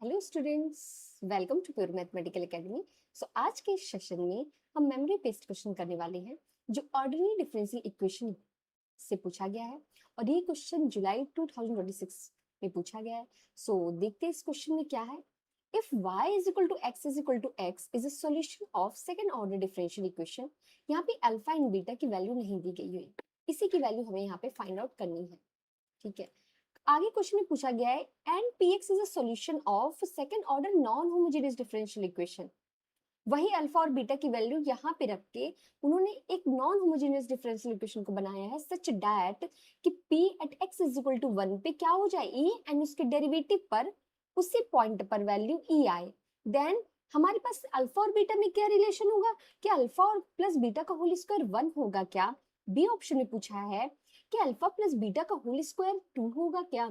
Hello students, welcome to pure mathematical academy. So आज के इस सेशन में हम मेमोरी बेस्ड क्वेश्चन करने वाले हैं जो ऑर्डिनरी डिफरेंशियल इक्वेशन से पूछा गया है और ये क्वेश्चन जुलाई 2026 में पूछा गया है। देखते हैं इस क्वेश्चन में क्या है। If y is equal to x is a solution of second order differential equation। यहाँ पे अल्फा एंड बीटा की वैल्यू नहीं दी गई है, इसी की वैल्यू हमें यहाँ पे फाइंड आउट करनी है। ठीक है, आगे क्वेश्चन में पूछा गया है and px is a solution of second order non homogeneous differential equation. वही अल्फा और बीटा की वैल्यू यहाँ पे रख के उन्होंने एक नॉन होमोजेनियस डिफरेंशियल इक्वेशन को बनाया है सच दैट कि p at x is equal to 1 पे क्या हो जाए e एंड उसके डेरिवेटिव पर उसी पॉइंट पर वैल्यू e आए। देन हमारे पास अल्फा और बीटा में क्या रिलेशन होगा कि अल्फा और प्लस बीटा का होल स्क्वायर 1 होगा क्या। बी ऑप्शन में पूछा है कि अल्फा प्लस बीटा का होल स्क्वायर 2 होगा क्या।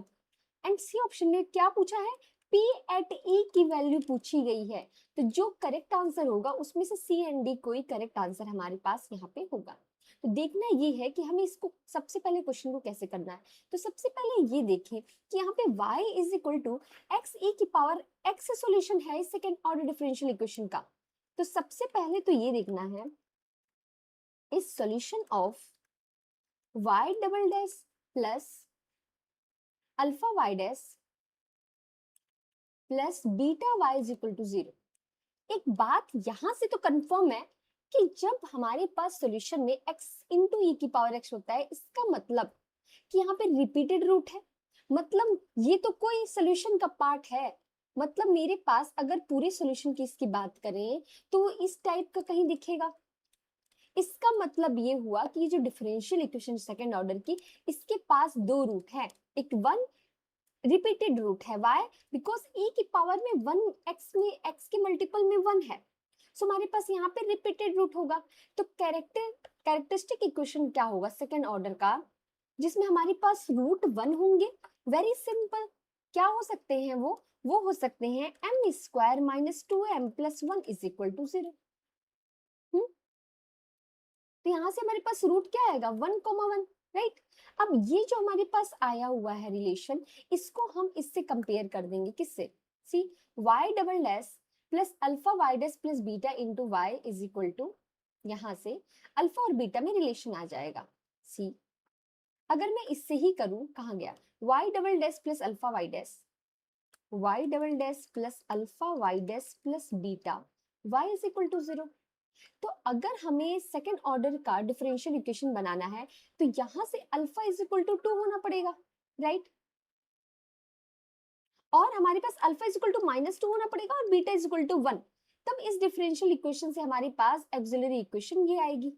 एंड सी ऑप्शन में क्या पूछा है, P एट E की वैल्यू पूछी गई है। तो जो करेक्ट आंसर होगा उसमें से सी एंड डी कोई करेक्ट आंसर हमारे पास यहाँ पे होगा। तो देखना ये है कि हमें इसको सबसे पहले क्वेश्चन को कैसे करना है। तो सबसे पहले ये देखें कि यहाँ पे y is equal to x e की पावर x सॉल्यूशन है इस सेकेंड ऑर्डर डिफरेंशियल इक्वेशन का। तो सबसे पहले तो ये देखना है इस solution of y double dash plus alpha y dash plus beta y is equal to 0। एक बात यहां से तो कंफर्म है कि जब हमारे पास सॉल्यूशन में x इंटू ई की पावर x होता है, इसका मतलब कि यहाँ पे रिपीटेड रूट है, मतलब ये तो कोई सॉल्यूशन का पार्ट है। मतलब मेरे पास अगर पूरे सॉल्यूशन की इसकी बात करें तो इस टाइप का कहीं दिखेगा। इसका मतलब ये हुआ कि ये जो डिफरेंशियल इक्वेशन सेकंड ऑर्डर की, इसके पास दो रूट है, एक वन रिपीटेड रूट है। वाई? बिकॉज e की पावर में 1 x के मल्टीपल में 1 है। सो हमारे पास यहाँ पे रिपीटेड रूट होगा। तो कैरेक्टरिस्टिक इक्वेशन क्या होगा सेकंड ऑर्डर का, जिसमें हमारे पास रूट 1 होंगे। वेरी सिंपल, क्या हो सकते हैं वो हो सकते हैं m square minus 2m plus 1 is equal to 0। तो यहाँ से हमारे पास रूट क्या आएगा 1,1, राइट। अब ये जो हमारे पास आया हुआ है रिलेशन, इसको हम इससे कंपेयर कर देंगे, किससे, see y double dash plus alpha y dash plus beta into y is equal to, यहाँ से अल्फा और बीटा में रिलेशन आ जाएगा। सी अगर मैं इससे ही करूं, कहाँ गया, y double dash plus alpha y dash, y double dash plus alpha y dash plus beta y is equal to 0। तो अगर हमें सेकेंड ऑर्डर का डिफरेंशियल इक्वेशन बनाना है तो यहां से अल्फा इज इक्वल टू 2 होना पड़ेगा, राइट। और हमारे पास अल्फा इज इक्वल टू -2 होना पड़ेगा और बीटा इज इक्वल टू 1। तब इस डिफरेंशियल इक्वेशन से हमारे पास ऑक्सिलरी इक्वेशन ये आएगी।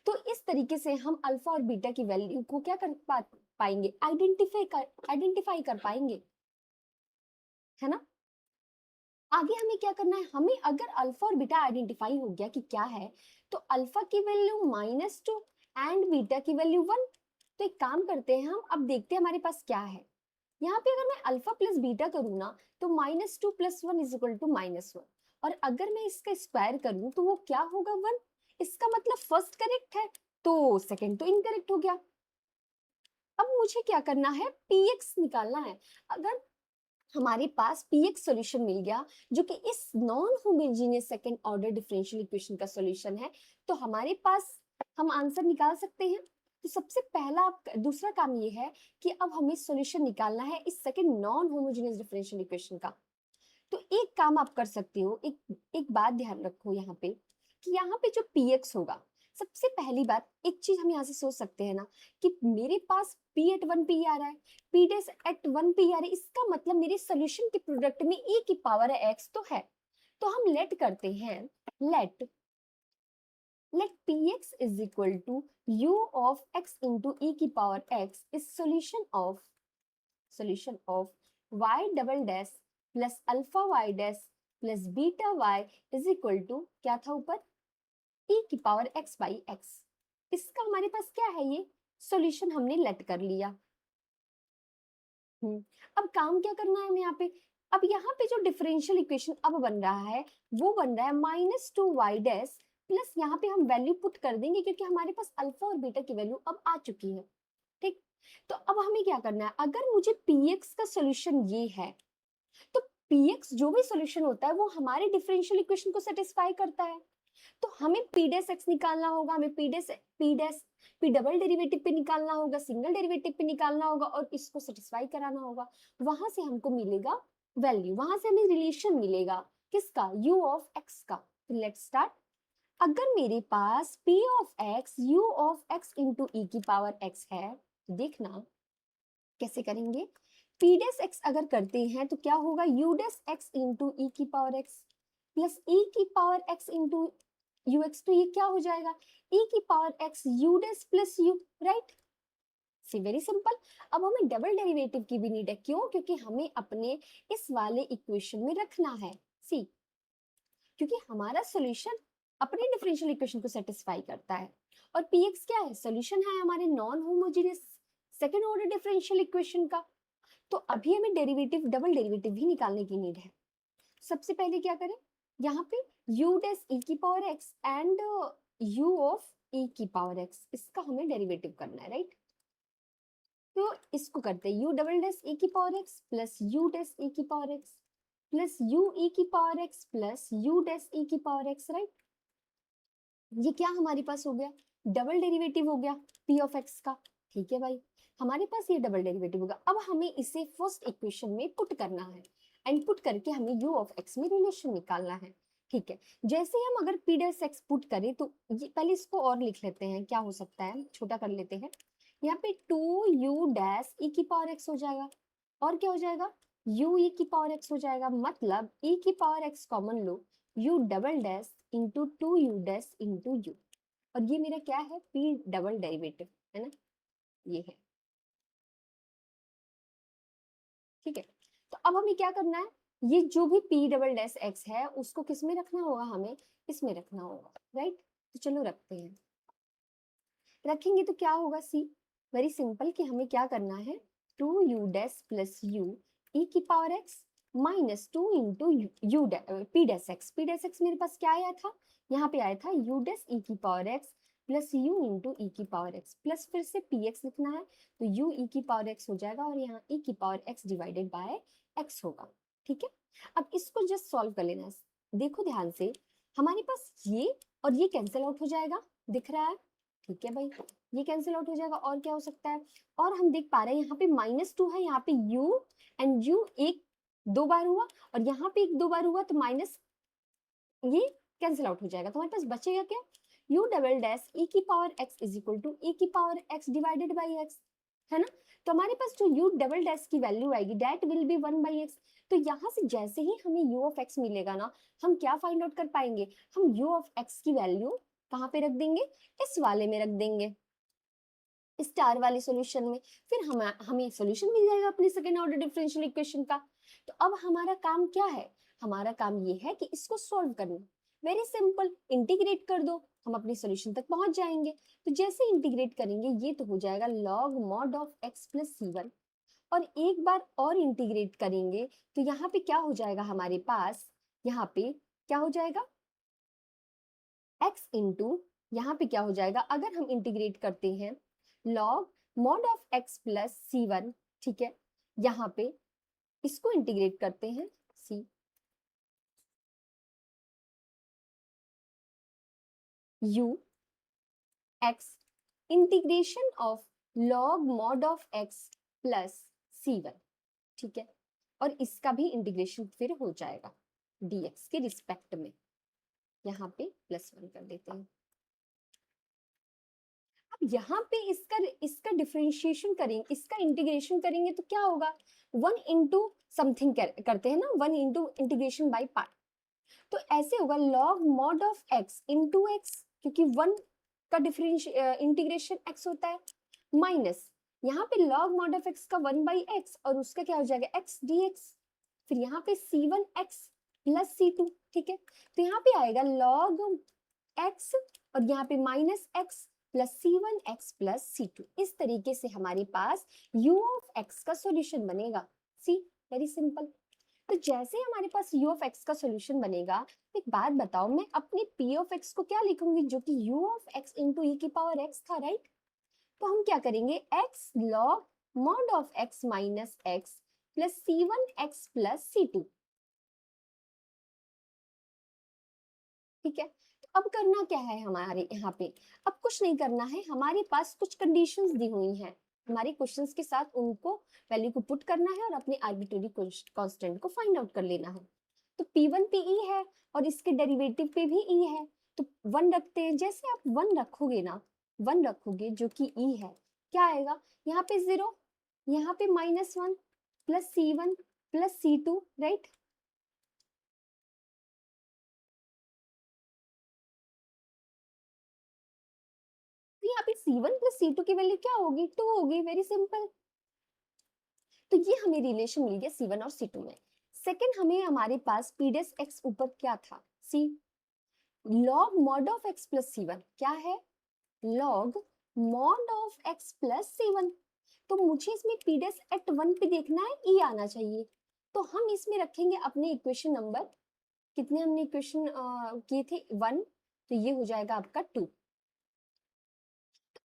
तो इस तरीके से हम अल्फा और बीटा की वैल्यू को क्या कर पाएंगे, आइडेंटिफाई कर पाएंगे, है ना। आगे हमें क्या करना है, हमें अगर अल्फा और बीटा आइडेंटिफाई हो गया कि क्या है, तो अल्फा की वैल्यू -2 एंड बीटा की वैल्यू 1। तो एक काम करते हैं, हम अब देखते हैं हमारे पास क्या है। यहाँ पे अगर मैं अल्फा प्लस बीटा करूँ ना, तो -2 प्लस 1 इज इक्वल टू -1। और अगर मैं इसका स्क्वायर करूँ तो वो क्या होगा 1। इसका मतलब फर्स्ट करेक्ट है तो सेकंड तो इनकरेक्ट हो गया। अब मुझे क्या करना है, px निकालना है। अगर हमारे पास px सॉल्यूशन मिल गया जो कि इस non homogeneous second order differential equation का सॉल्यूशन है, तो हमारे पास हम आंसर निकाल सकते हैं। तो सबसे पहला दूसरा काम ये है कि अब हमें सॉल्यूशन निकालना है इस second non homogeneous differential equation का। तो एक काम आप कर सकते हो, एक बात ध्यान रखो यहाँ पे कि यहाँ पे जो px होगा, सबसे पहली बात एक चीज हम यहाँ से सोच सकते हैं ना कि मेरे पास p एट 1 p आ रहा है, p डैश एट 1 p आ रहा है, इसका मतलब मेरे सॉल्यूशन के प्रोडक्ट में e की पावर है x तो है। तो हम लेट करते हैं, late px is equal to u of x into e की power x is solution of y double dash plus alpha y dash plus beta y is equal to क्या था ऊपर, e की पावर x by x। इसका हमारे पास क्या है, ये सॉल्यूशन हमने लेट कर लिया। अब काम क्या करना है हमें यहाँ पे, अब यहाँ पे जो डिफरेंशियल इक्वेशन अब बन रहा है वो बन रहा है -2y डैश प्लस यहाँ पे हम वैल्यू पुट कर देंगे क्योंकि हमारे पास अल्फा और बीटा की वैल्यू अब आ चुकी है, ठीक। तो अब हमें क्या करना है, अगर मुझे px का सोल्यूशन ये है तो px जो भी सोल्यूशन होता है वो हमारे डिफरेंशियल इक्वेशन को सेटिस्फाई करता है। तो हमें p डैश x निकालना होगा, हमें p डबल डेरिवेटिव पे निकालना होगा, सिंगल डेरिवेटिव पे निकालना होगा और इसको सेटिस्फाई कराना होगा। वहां से हमको मिलेगा वैल्यू, वहां से हमें रिलेशन मिलेगा किसका, u ऑफ x का। तो लेट्स स्टार्ट। अगर मेरे पास p of x u of x into e की पावर x है, तो देखना कैसे करेंगे। p डैश x अगर करते हैं तो क्या होगा, u dash x into e की पावर x प्लस ई की पावर x इंटू ux। तो ये क्या हो जाएगा, e की power x u dash plus u, right. See very simple. अब हमें डबल डेरिवेटिव की भी नीड है, क्यों, क्योंकि हमें अपने इस वाले इक्वेशन में रखना है सी, क्योंकि हमारा सॉल्यूशन अपने डिफरेंशियल इक्वेशन को सेटिस्फाई करता है और px क्या है, सॉल्यूशन है हमारे non homogeneous second order differential equation का। तो अभी हमें डेरिवेटिव, डबल डेरिवेटिव भी निकालने की नीड है। सबसे पहले क्या करें, यहाँ पे u डैश e की power x and u of e की पावर x, इसका हमें डेरिवेटिव करना है, राइट। तो इसको करते हैं u डबल डैश e की power x plus u dash e की power x plus u e की power x plus u dash e की पावर x, राइट। ये क्या हमारे पास हो गया, डबल डेरिवेटिव हो गया p ऑफ x का, ठीक है भाई। हमारे पास ये डबल डेरिवेटिव होगा। अब हमें इसे फर्स्ट इक्वेशन में पुट करना है एंड पुट करके हमें u ऑफ x में रिलेशन निकालना है, ठीक है। जैसे ही हम अगर p डैश x पुट करें तो ये पहले इसको और लिख लेते हैं, क्या हो सकता है, छोटा कर लेते हैं। यहाँ पे 2u डैश e की पावर x हो जाएगा और क्या हो जाएगा, u e की पावर x हो जाएगा। मतलब e की पावर x कॉमन लो, u double dash into 2u dash into u, और ये मेरा क्या है, p डबल डेरिवेटिव है ना, ये है, ठीक है। तो अब हमें क्या करना है, ये जो भी p डबल डैश x है उसको किस में रखना होगा, हमें इसमें रखना होगा, राइट। तो चलो रखते हैं। रखेंगे तो क्या होगा, सी वेरी सिंपल कि हमें क्या करना है, 2u dash plus u e की power x minus 2 into you p dash x मेरे पास क्या आया था, यहाँ पे आया था u डैश e की power x plus u into e की पावर x प्लस फिर से px लिखना है तो u e की पावर x हो जाएगा और यहाँ e की power x divided by x होगा, ठीक है। अब इसको जस्ट सॉल्व कर लेना है। देखो ध्यान से, हमारे पास ये और ये कैंसिल आउट हो जाएगा, दिख रहा है, ठीक है भाई, ये कैंसिल आउट हो जाएगा। और क्या हो सकता है, और हम देख पा रहे हैं यहाँ पे -2 है, यहाँ पे u एंड u एक दो बार हुआ और यहाँ पे एक दो बार हुआ तो माइनस ये कैंसिल आउट हो जाएगा। तो हमारे पास बचेगा क्या, u डबल डैश e की power x is equal to e की power x divided by x, है ना। तो हमारे पास जो u डबल डैश की वैल्यू आएगी that will be 1 by x। तो यहाँ से जैसे ही हमें u ऑफ x मिलेगा ना, हम क्या फाइंड आउट कर पाएंगे, हम u ऑफ x की वैल्यू कहाँ पे रख देंगे, इस वाले में रख देंगे, स्टार वाले सॉल्यूशन में। फिर हमें सॉल्यूशन मिल जाएगा अपने सेकेंड ऑर्डर डिफरेंशियल इक्वेशन का। तो अब हमारा काम क्या है, हमारा काम ये है कि इसको सॉल्व करना। वेरी सिंपल, इंटीग्रेट कर दो, हम अपने सॉल्यूशन तक पहुंच जाएंगे। तो जैसे इंटीग्रेट करेंगे ये तो हो जाएगा log mod of x plus c1, और एक बार और इंटीग्रेट करेंगे तो यहाँ पे क्या हो जाएगा हमारे पास, यहाँ पे क्या हो जाएगा x इंटू, यहाँ पे क्या हो जाएगा अगर हम इंटीग्रेट करते हैं log mod of x plus c1, ठीक है। यहाँ पे इसको इंटीग्रेट करते हैं c u x integration of log mod of x plus c1, ठीक है। और इसका भी इंटीग्रेशन फिर हो जाएगा dx के रिस्पेक्ट में, यहाँ पे +1 कर देते हैं। अब यहाँ पे इसका इसका डिफरेंशिएशन करेंगे, इसका इंटीग्रेशन करेंगे तो क्या होगा, 1 इंटू समथिंग करते हैं ना, 1 इंटू इंटीग्रेशन बाई पार्ट। तो ऐसे होगा log mod of x into x, क्योंकि 1 का इंटीग्रेशन x होता है, माइनस यहाँ पे log mod ऑफ x का 1 बाई x और उसका क्या हो जाएगा x dx, फिर यहाँ पे c1x प्लस c2, ठीक है। तो यहाँ पे आएगा log x और यहाँ पे minus x plus c1x plus c2। इस तरीके से हमारे पास u ऑफ x का सॉल्यूशन बनेगा। सी वेरी सिंपल। तो जैसे हमारे पास u ऑफ x का सॉल्यूशन बनेगा, एक बात बताओ, मैं अपने p ऑफ x को क्या लिखूंगी, जो कि u of x into e की पावर x था, राइट। तो हम क्या करेंगे, x log mod of x minus x plus c1x plus c2। ठीक है, तो अब करना क्या है हमारे यहाँ पे, अब कुछ नहीं करना है, हमारे पास कुछ कंडीशंस दी हुई हैं हमारे क्वेश्चंस के साथ, उनको वैल्यू को पुट करना है और अपने आर्बिट्रेरी कांस्टेंट को फाइंड आउट कर लेना है। तो p1 पे e है और इसके डेरिवेटिव पे भी e है, तो 1 रखते हैं। जैसे आप 1 रखोगे ना, 1 रखोगे जो कि e है, क्या आएगा, यहाँ पे 0, यहाँ पे -1 प्लस c1 प्लस c2, राइट। तो यहाँ पे c1 प्लस c2 की वैल्यू क्या होगी, 2 होगी, वेरी सिंपल। तो ये हमें रिलेशन मिल गया c1 और c2 में। सेकंड, हमें हमारे पास p डैश x ऊपर क्या था, c log mod of x plus c1 क्या है, log mod of x plus c1। तो मुझे इसमें p डैश एट 1 पे देखना है, e आना चाहिए। तो हम इसमें रखेंगे अपने इक्वेशन नंबर, कितने हमने इक्वेशन किए थे, 1, तो ये हो जाएगा आपका 2।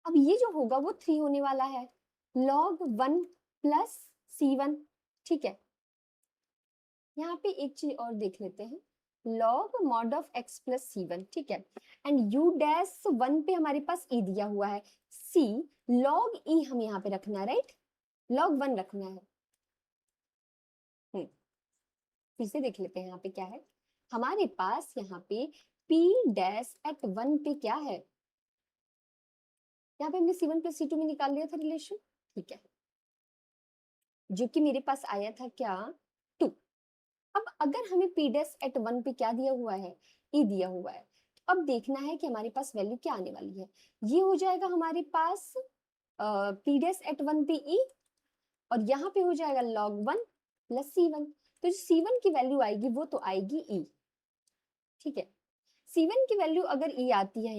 अब ये जो होगा वो 3 होने वाला है, log 1 प्लस c1। ठीक है, यहाँ पे एक चीज और देख लेते हैं, log mod of x plus c1। ठीक है, एंड u डैश 1 पे हमारे पास e दिया हुआ है, c log e हम यहाँ पे रखना है, राइट, log 1 रखना है। फिर से देख लेते हैं यहाँ पे क्या है, हमारे पास यहाँ पे p डैश एट 1 पे क्या है, यहाँ पे हमने c1 प्लस c2 में निकाल लिया था रिलेशन। ठीक है, जो कि मेरे पास आया था क्या, 2। अब अगर हमें p डैश एट 1 पे क्या दिया हुआ है, e दिया हुआ है, तो अब देखना है कि हमारे पास वैल्यू क्या आने वाली है। ये हो जाएगा हमारे पास p डैश एट 1 पे e, और यहाँ पे हो जाएगा log 1 प्लस c1। तो जो c1 की वैल्यू आएगी वो तो आएगी e। ठीक है, c1 की वैल्यू अगर e आती है,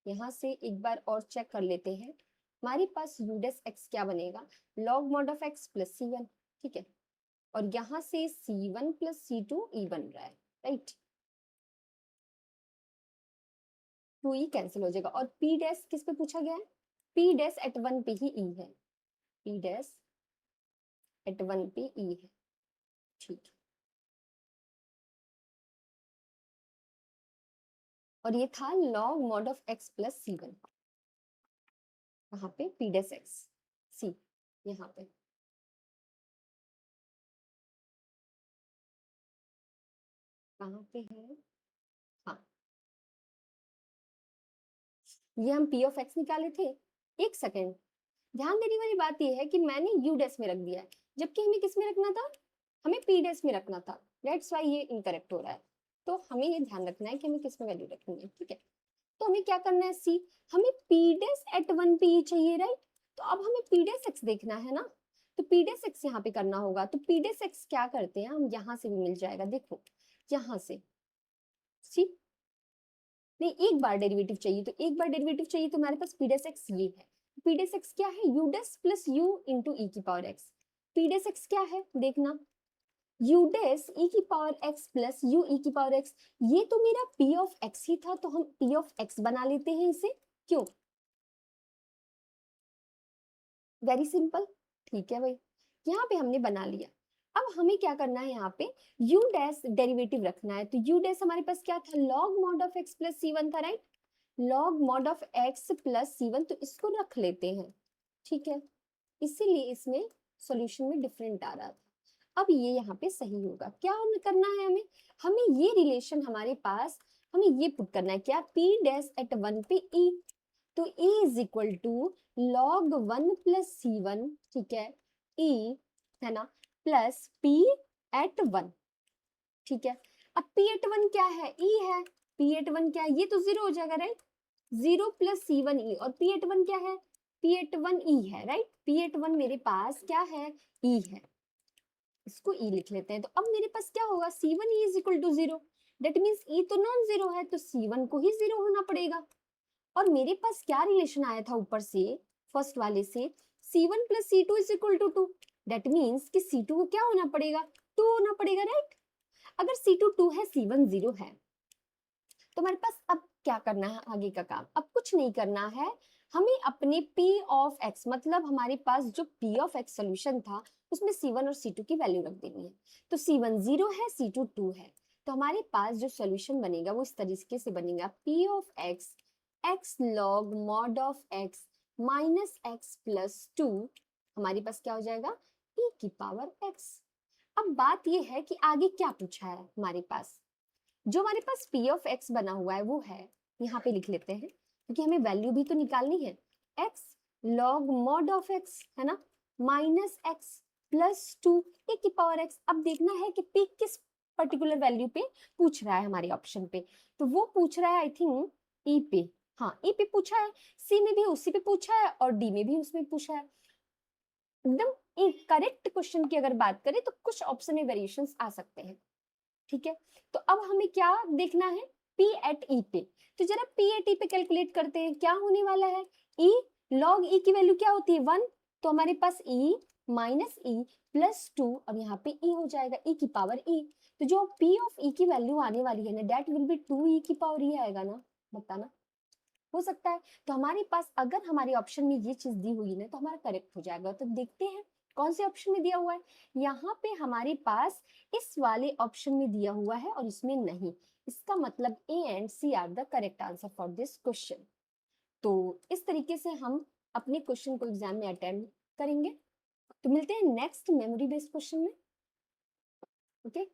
यहाँ से एक बार और चेक कर लेते हैं, हमारे पास u डैश x क्या बनेगा, log mod of x plus c1। ठीक है, और यहाँ से c1 प्लस c2 e बन रहा है, राइट, 2e कैंसिल हो जाएगा। और p डैश किस पे पूछा गया है, p डैश एट 1 पे ही e है, p डैश एट 1 पे e है। ठीक है, और ये था log mod of x plus c1, वहां पे p डैश x c, यहाँ पे कहाँ पे है, हाँ, ये हम p ऑफ x निकाले थे। एक सेकेंड, ध्यान देने वाली बात ये है कि मैंने u डैश में रख दिया है, जबकि हमें किस में रखना था, हमें p डैश में रखना था, दैट्स व्हाई ये इनकरेक्ट हो रहा है। तो हमें ये ध्यान रखना है कि हमें किस में वैल्यू रखनी है। ठीक है, तो हमें क्या करना है, सी हमें p डैश एट 1 पे ही चाहिए, राइट। तो अब हमें p डैश x देखना है ना, तो p डैश x यहाँ पे करना होगा। तो p डैश x क्या करते हैं, हम यहाँ से भी मिल जाएगा, देखो यहाँ से, सी नहीं, एक बार डेरिवेटिव चाहिए, तो एक बार डेरिवेटिव चाहिए, तो हमारे पास p डैश x ये है। p डैश x क्या है, u dash plus u into e की power x। p dash x क्या है, देखना, u डैश e की power x plus u e की पावर x। ये तो मेरा p ऑफ x ही था, तो हम p ऑफ x बना लेते हैं इसे, क्यों, वेरी सिंपल। ठीक है भाई, यहाँ पे हमने बना लिया। अब हमें क्या करना है, यहाँ पे u डैश डेरिवेटिव रखना है। तो u डैश हमारे पास क्या था, log mod of x plus c1 था, right, log mod of x plus c1, तो इसको रख लेते हैं। ठीक है, इसीलिए इसमें सॉल्यूशन में डिफरेंट आ रहा था। अब ये यहाँ पे सही होगा, क्या करना है हमें, हमें ये रिलेशन हमारे पास, हमें ये पुट करना है, क्या, p डैश एट 1 पे e, तो e is equal to log 1 प्लस c1, ठीक है, e है ना, प्लस p एट 1। ठीक है, अब p एट 1 क्या है, e है, p एट 1 क्या है, ये तो 0 हो जाएगा, राइट, 0 प्लस c1 e, और p एट 1 क्या है, p एट 1 e है, राइट, p एट 1 मेरे पास क्या है, e है, इसको e लिख लेते हैं। तो अब मेरे पास क्या होगा, c1 e is equal to 0, that means e तो नॉन जीरो है, तो c1 को ही 0 होना पड़ेगा। और मेरे पास क्या रिलेशन आया था ऊपर से, फर्स्ट वाले से, c1 plus c2 is equal to 2, that means कि c2 को क्या होना पड़ेगा, 2 होना पड़ेगा, राइट। अगर c2 2 है, c1 0 है, तो हमारे पास अब क्या करना है आगे का काम, अब कुछ नहीं करना है, हमें अपने p ऑफ x मतलब हमारे पास जो p ऑफ x सोल्यूशन था उसमें c1 और c2 की वैल्यू रख देनी है। तो c1 0 है, c2 2 है, तो हमारे पास जो सोल्यूशन बनेगा वो इस तरीके से बनेगा p of x x log mod of x minus x plus 2, हमारे पास क्या हो जाएगा e की पावर x। अब बात ये है कि आगे क्या पूछा है हमारे पास। जो हमारे पास p ऑफ x बना हुआ है वो है, यहाँ पे लिख लेते हैं क्योंकि हमें वैल्यू भी तो निकालनी है, x log mod of x है ना, माइनस x प्लस 2 ए की पावर x। अब देखना है कि p किस पर्टिकुलर वैल्यू पे पूछ रहा है हमारे ऑप्शन पे, तो वो पूछ रहा है आई थिंक e पे, हाँ e पे पूछा है, c में भी उसी पे पूछा है और d में भी उसमें पूछा है। एकदम करेक्ट क्वेश्चन की अगर बात करें तो कुछ ऑप्शन में वेरिएशंस आ सकते हैं, ठीक है। तो अब हमें क्या देखना है, P एट E पे, तो जरा P एट E पे कैलकुलेट करते हैं क्या होने वाला है। E log E की वैल्यू क्या होती है 1, तो हमारे पास E माइनस E प्लस 2, अब यहाँ पे E हो जाएगा E की पावर E। तो जो P ऑफ E की वैल्यू आने वाली है ना दैट विल बी 2E की पावर E आएगा ना, बताना हो सकता है। तो हमारे पास अगर हमारे ऑप्शन में ये चीज दी हुई ना तो हमारा करेक्ट हो जाएगा। तो देखते हैं कौन से ऑप्शन में दिया हुआ है। यहाँ पे हमारे पास इस वाले ऑप्शन में दिया हुआ है और इसमें नहीं, इसका मतलब A and C are the correct answer for this question. तो इस तरीके से हम अपने क्वेश्चन को एग्जाम में अटेम्प्ट करेंगे। तो मिलते हैं नेक्स्ट मेमोरी बेस्ड क्वेश्चन में। ओके।